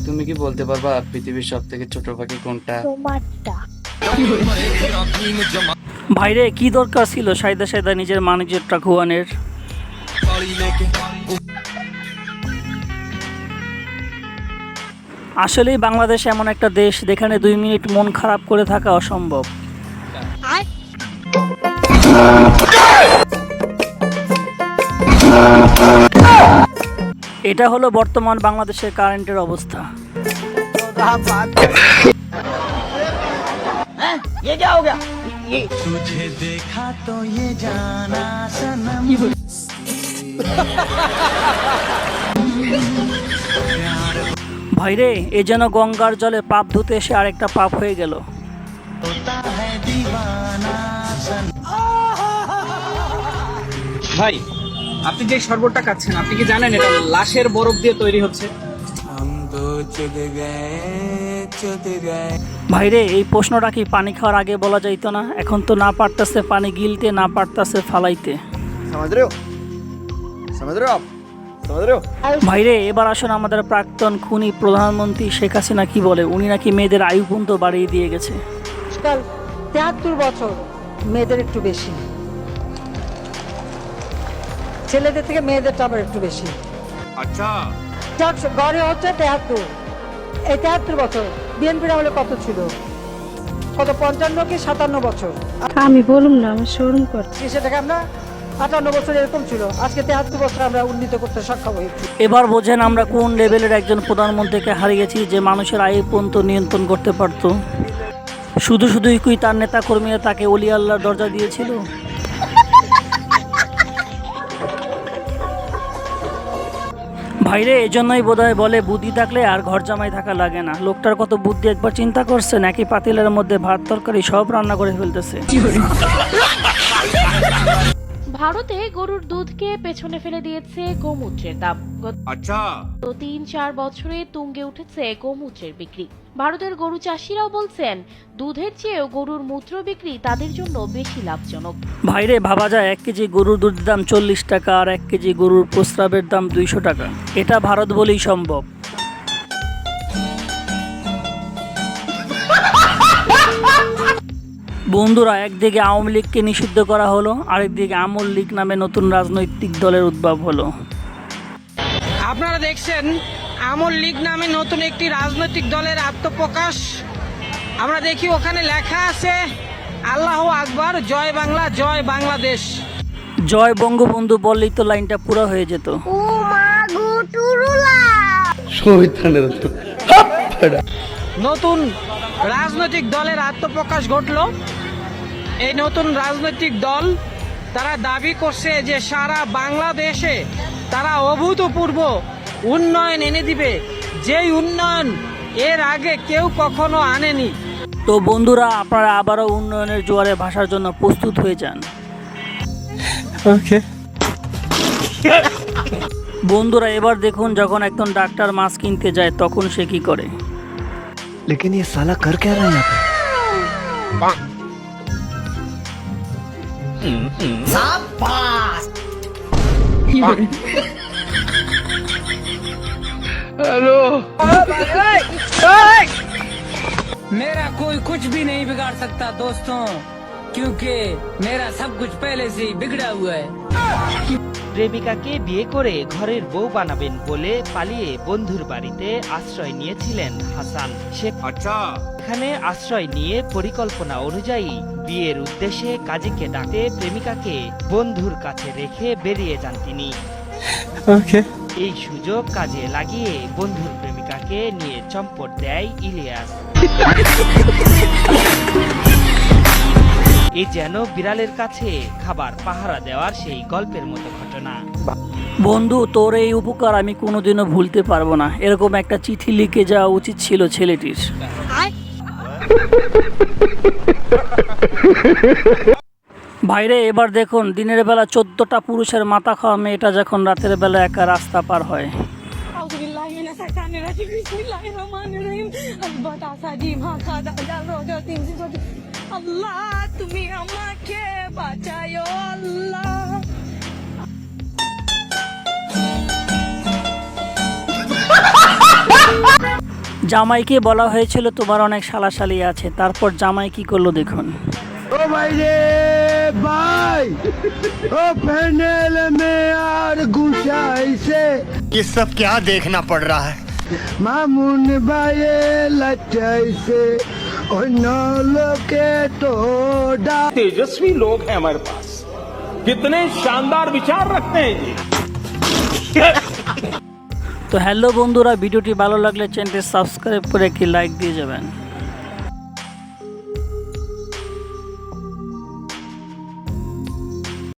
তুমি কি বলতে পারবা পৃথিবীর সব থেকে ছোট পাখি কোনটা? তোমারটা। ভাইরে কি দরকার ছিল সাইদা সাইদা নিজের মানিজ্যটা খোয়ানের? আসলেই বাংলাদেশ এমন একটা দেশ যেখানে 2 মিনিট মন খারাপ করে থাকা অসম্ভব। এটা হলো বর্তমান বাংলাদেশের কারেন্টের অবস্থা। ভাইরে এ যেন গঙ্গার জলে পাপ ধুতে এসে আরেকটা পাপ হয়ে গেল। ভাই, আপনি যে শরবতটা খাচ্ছেন আপনি কি জানেন এটা লাশের বরফ দিয়ে তৈরি হচ্ছে? ভাইরে এই প্রশ্নটা কি পানি খাওয়ার আগে বলা যাইতো না? এখন তো না পারতাছে পানি গিলতে, না পারতাছে ফালাইতে। ভাইরে এবার আসুন আমাদের প্রাক্তন খুনি প্রধানমন্ত্রী শেখ হাসিনা কি বলে। উনি নাকি মেয়েদের আয়ু পর্যন্ত বাড়িয়ে দিয়ে গেছে। 73 বছর, মেয়েদের একটু বেশি, ছেলেদের থেকে মেয়েদেরটা আবার একটু বেশি। আচ্ছা, গড়ে হচ্ছে 73। এই 73 বছর বিএনপির আমলে কত ছিল? কত 55 কি 57 বছর? আমি বলুম না, আমার শরম করছে। সেটাকে আমরা 58 বছর এরকম ছিল, আজকে 73 বছর আমরা উন্নীত করতে সক্ষম হয়েছি। এবার বোঝেন আমরা কোন লেভেলের একজন প্রধানমন্ত্রীকে হারিয়েছি যে মানুষের আয় পর্যন্ত নিয়ন্ত্রণ করতে পারত। শুধু শুধুই কি তার নেতা কর্মীরা তাকে ওলি আল্লাহর দরজা দিয়েছিল? ভাইরে এজন্যই বোধহয় বলে বুদ্ধি থাকলে আর ঘর জামাই থাকা লাগে না। লোকটার কত বুদ্ধি একবার চিন্তা করছে, নাকি পাতিলের মধ্যে ভাত তরকারি সব রান্না করে ফেলতেছে। ভারতে গরুর দুধকে পেছনে ফেলে দিয়েছে গোমূত্রের দাম। গত 3-4 বছরে তুঙ্গে উঠেছে গোমূত্রের বিক্রি। ভারতের গরু চাষিরাও বলছেন দুধের চেয়েও গরুর মূত্র বিক্রি তাদের জন্য বেশি লাভজনক। ভাইরে ভাবা যায় 1 কেজি গরুর দুধের দাম 40 টাকা আর 1 কেজি গরুর প্রস্রাবের দাম 200 টাকা। এটা ভারত বলেই সম্ভব। বন্ধুরা, একদিকে আওয়ামী লীগকে নিষিদ্ধ করা হলো, আরেকদিকে আমল লীগ নামে নতুন রাজনৈতিক দলের উদ্ভব হলো। আপনারা দেখছেন আমল লীগ নামে নতুন একটি রাজনৈতিক দলের আত্মপ্রকাশ। আমরা দেখি ওখানে লেখা আছে আল্লাহু আকবার, জয় বাংলা, জয় বাংলাদেশ। জয় বঙ্গবন্ধু বললেই তো লাইনটা পুরো হয়ে যেত। ও মা গো টুরুলা। নতুন রাজনৈতিক দলের আত্মপ্রকাশ ঘটল। এই নতুন রাজনৈতিক দল তারা দাবি করছে যে সারা বাংলাদেশে তারা অভূতপূর্ব উন্নয়ন এনে দিবে, যেই উন্নয়ন এর আগে কেউ কখনো আনেনি। তো বন্ধুরা, আপনারা আবারও উন্নয়নের জোয়ারে ভাসার জন্য প্রস্তুত হয়ে যান। বন্ধুরা, এবার দেখুন যখন একজন ডাক্তার মাছ কিনতে যায় তখন সে কি করে। लेकिन ये साला कर क्या रहा है यहाँ पे? मेरा कोई कुछ भी नहीं बिगाड़ सकता दोस्तों, क्योंकि मेरा सब कुछ पहले से ही बिगड़ा हुआ है। প্রেমিকাকে বিয়ে করে ঘরের বউ বানাবেন বলে পালিয়ে বন্ধুর বাড়িতে আশ্রয় নিয়েছিলেন হাসান। সেখানে আশ্রয় নিয়ে পরিকল্পনা অনুযায়ী বিয়ের উদ্দেশ্যে কাজীকে ডাকতে প্রেমিকাকে বন্ধুর কাছে রেখে বেরিয়ে যান তিনি। এই সুযোগ কাজে লাগিয়ে বন্ধুর প্রেমিকাকে নিয়ে চম্পট দেয় ইলিয়াস। এই যেন বিড়ালের কাছে খাবার পাহারা দেওয়ার সেই গল্পের মতো ঘটনা। বন্ধু, তোর এই উপকার আমি কোনোদিনও ভুলতে পারবো না। এরকম একটা চিঠি লিখে যাওয়া উচিত ছিল ছেলেটির। ভাইরে এবার দেখুন দিনের বেলা 14টা পুরুষের মাথা খাওয়া মেয়েটা যখন রাতের বেলা একা রাস্তা পার হয়। আল্লাহ তুমি আমাকে বাঁচায় আল্লাহ। জামাইকে বলা হয়েছিল তোমার অনেক শালাশালি আছে, তারপর জামাই কি করলো দেখুন। ओ भाई रे भाई ओ पैनल में यार घुसाई से ये सब क्या देखना पड़ रहा है मामून भाई लचाई से ओ नौलो के तोड़ा तेजस्वी लोग हैं हमारे पास, कितने शानदार विचार रखते हैं जी। তো হ্যালো বন্ধুরা, ভিডিওটি ভালো লাগলে চ্যানেলটি সাবস্ক্রাইব করে একটি লাইক দিয়ে যাবেন।